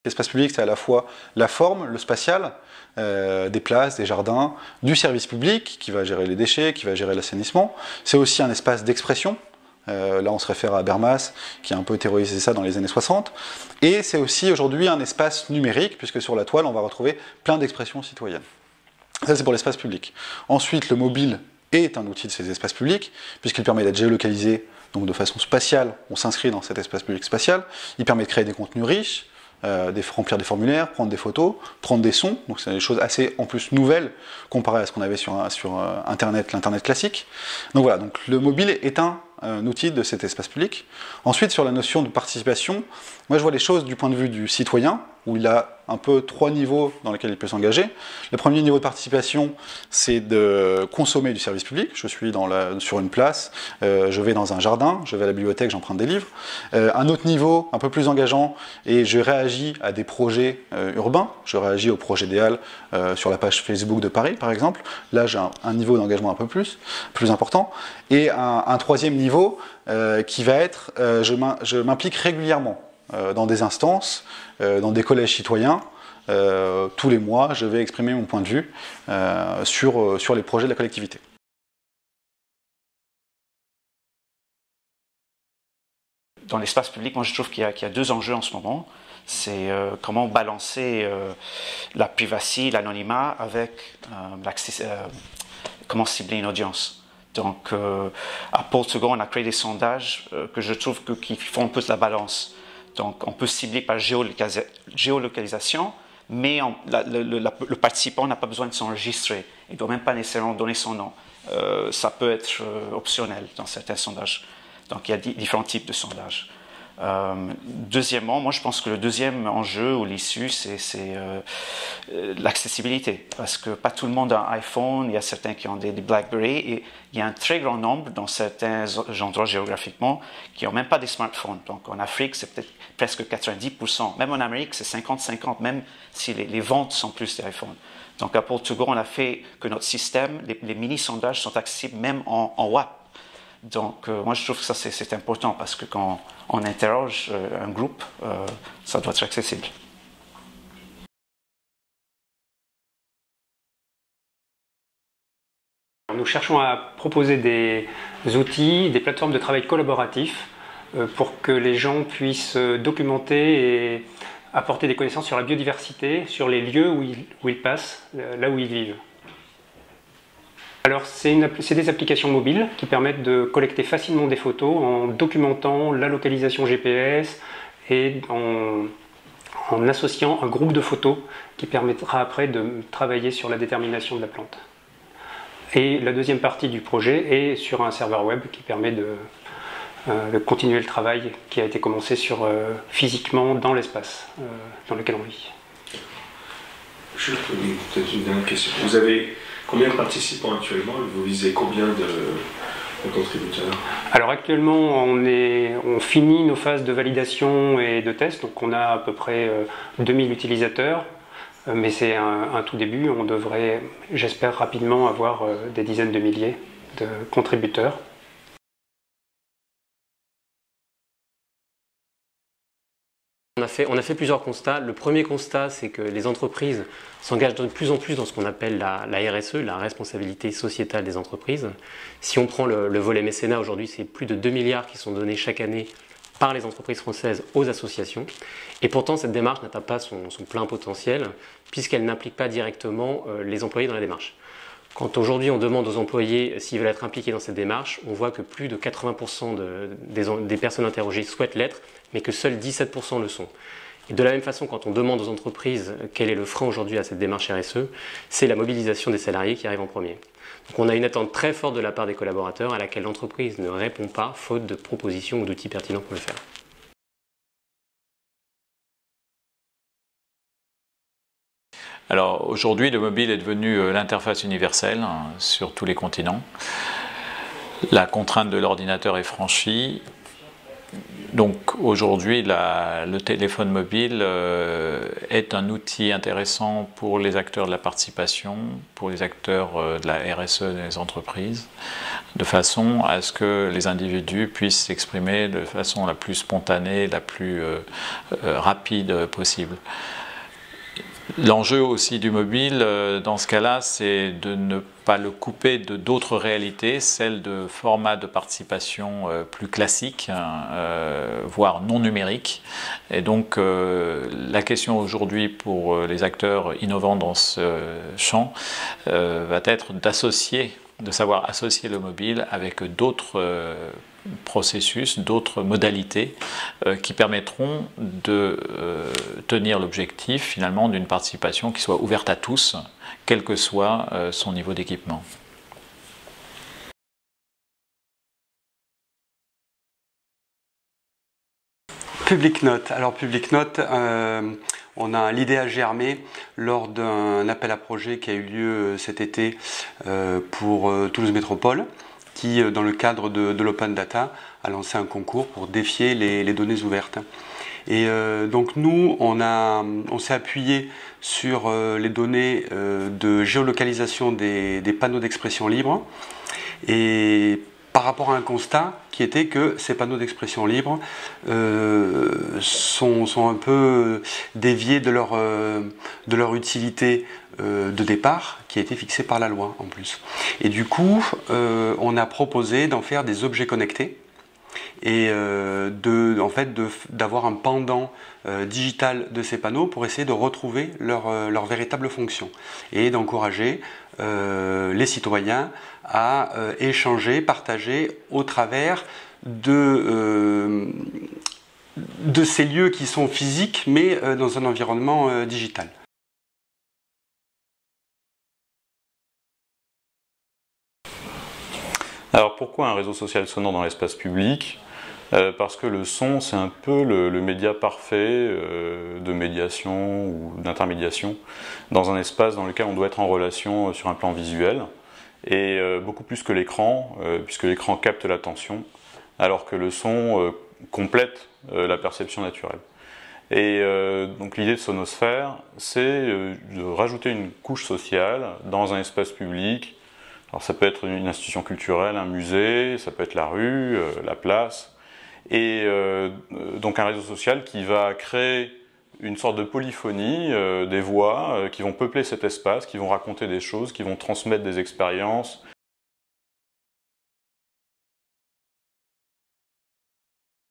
L'espace public, c'est à la fois la forme, le spatial, des places, des jardins, du service public qui va gérer les déchets, qui va gérer l'assainissement. C'est aussi un espace d'expression. Là, on se réfère à Habermas, qui a un peu théorisé ça dans les années 60. Et c'est aussi aujourd'hui un espace numérique, puisque sur la toile, on va retrouver plein d'expressions citoyennes. Ça, c'est pour l'espace public. Ensuite, le mobile est un outil de ces espaces publics, puisqu'il permet d'être géolocalisé, donc de façon spatiale, on s'inscrit dans cet espace public spatial. Il permet de créer des contenus riches, remplir des formulaires, prendre des photos, prendre des sons, donc c'est des choses assez en plus nouvelles comparé à ce qu'on avait sur Internet, l'Internet classique. Donc voilà, donc le mobile est un outil de cet espace public. Ensuite, sur la notion de participation, moi je vois les choses du point de vue du citoyen, où il a un peu 3 niveaux dans lesquels il peut s'engager. Le premier niveau de participation, c'est de consommer du service public. Je suis sur une place, je vais dans un jardin, je vais à la bibliothèque, j'emprunte des livres. Un autre niveau, un peu plus engageant, et je réagis à des projets urbains. Je réagis au projet DEAL sur la page Facebook de Paris, par exemple. Là, j'ai un niveau d'engagement un peu plus important. Et un troisième niveau qui va être, je m'implique régulièrement dans des instances, dans des collèges citoyens. Tous les mois, je vais exprimer mon point de vue sur les projets de la collectivité. Dans l'espace public, moi je trouve qu'il y a 2 enjeux en ce moment. C'est comment balancer la privacy, l'anonymat avec comment cibler une audience. Donc à Portugal, on a créé des sondages que je trouve qui font un peu de la balance. Donc on peut cibler par géolocalisation, mais le participant n'a pas besoin de s'enregistrer. Il ne doit même pas nécessairement donner son nom. Ça peut être optionnel dans certains sondages. Donc il y a différents types de sondages. Deuxièmement, moi je pense que le deuxième enjeu ou l'issue, c'est l'accessibilité. Parce que pas tout le monde a un iPhone, il y a certains qui ont des BlackBerry, et il y a un très grand nombre dans certains endroits géographiquement qui n'ont même pas des smartphones. Donc en Afrique, c'est peut-être presque 90%. Même en Amérique, c'est 50-50, même si les ventes sont plus des iPhones. Donc à Portugal, on a fait que notre système, les mini-sondages sont accessibles même en WAP. Donc moi je trouve que ça c'est important parce que quand on interroge un groupe, ça doit être accessible. Nous cherchons à proposer des outils, des plateformes de travail collaboratif pour que les gens puissent documenter et apporter des connaissances sur la biodiversité, sur les lieux où ils passent, là où ils vivent. Alors, c'est des applications mobiles qui permettent de collecter facilement des photos en documentant la localisation GPS et en associant un groupe de photos qui permettra après de travailler sur la détermination de la plante. Et la deuxième partie du projet est sur un serveur web qui permet de continuer le travail qui a été commencé physiquement dans l'espace dans lequel on vit. Je vais peut-être une dernière question. Vous avez combien de participants actuellement? Vous visez combien de contributeurs? Alors actuellement, on finit nos phases de validation et de test, donc on a à peu près 2000 utilisateurs, mais c'est un tout début. On devrait, j'espère, rapidement avoir des dizaines de milliers de contributeurs. On a fait plusieurs constats. Le premier constat, c'est que les entreprises s'engagent de plus en plus dans ce qu'on appelle la RSE, la responsabilité sociétale des entreprises. Si on prend le volet mécénat, aujourd'hui, c'est plus de 2 milliards qui sont donnés chaque année par les entreprises françaises aux associations. Et pourtant, cette démarche n'atteint pas son plein potentiel, puisqu'elle n'implique pas directement les employés dans la démarche. Quand aujourd'hui on demande aux employés s'ils veulent être impliqués dans cette démarche, on voit que plus de 80% des personnes interrogées souhaitent l'être, mais que seuls 17% le sont. Et de la même façon, quand on demande aux entreprises quel est le frein aujourd'hui à cette démarche RSE, c'est la mobilisation des salariés qui arrive en premier. Donc on a une attente très forte de la part des collaborateurs à laquelle l'entreprise ne répond pas, faute de propositions ou d'outils pertinents pour le faire. Alors aujourd'hui, le mobile est devenu l'interface universelle sur tous les continents. La contrainte de l'ordinateur est franchie. Donc aujourd'hui, le téléphone mobile est un outil intéressant pour les acteurs de la participation, pour les acteurs de la RSE des entreprises, de façon à ce que les individus puissent s'exprimer de façon la plus spontanée, la plus rapide possible. L'enjeu aussi du mobile, dans ce cas-là, c'est de ne pas le couper de d'autres réalités, celles de formats de participation plus classiques, voire non numériques. Et donc, la question aujourd'hui pour les acteurs innovants dans ce champ va être de savoir associer le mobile avec d'autres processus, d'autres modalités qui permettront de tenir l'objectif finalement d'une participation qui soit ouverte à tous, quel que soit son niveau d'équipement. Public Note. Alors Public Note, on a l'idée à germer lors d'un appel à projet qui a eu lieu cet été pour Toulouse Métropole, qui, dans le cadre de l'Open Data, a lancé un concours pour défier les données ouvertes. Et donc nous, on s'est appuyé sur les données de géolocalisation des panneaux d'expression libre, et par rapport à un constat qui était que ces panneaux d'expression libre sont un peu déviés de leur utilité de départ, qui a été fixée par la loi en plus. Et du coup, on a proposé d'en faire des objets connectés et d'avoir un pendant digital de ces panneaux pour essayer de retrouver leur véritable fonction et d'encourager les citoyens à échanger, partager au travers de ces lieux qui sont physiques mais dans un environnement digital. Alors pourquoi un réseau social sonore dans l'espace public ? Parce que le son, c'est un peu le média parfait de médiation ou d'intermédiation dans un espace dans lequel on doit être en relation sur un plan visuel, et beaucoup plus que l'écran, puisque l'écran capte l'attention, alors que le son complète la perception naturelle. Et donc l'idée de Sonosphère, c'est de rajouter une couche sociale dans un espace public. Alors ça peut être une institution culturelle, un musée, ça peut être la rue, la place, et donc un réseau social qui va créer une sorte de polyphonie, des voix qui vont peupler cet espace, qui vont raconter des choses, qui vont transmettre des expériences,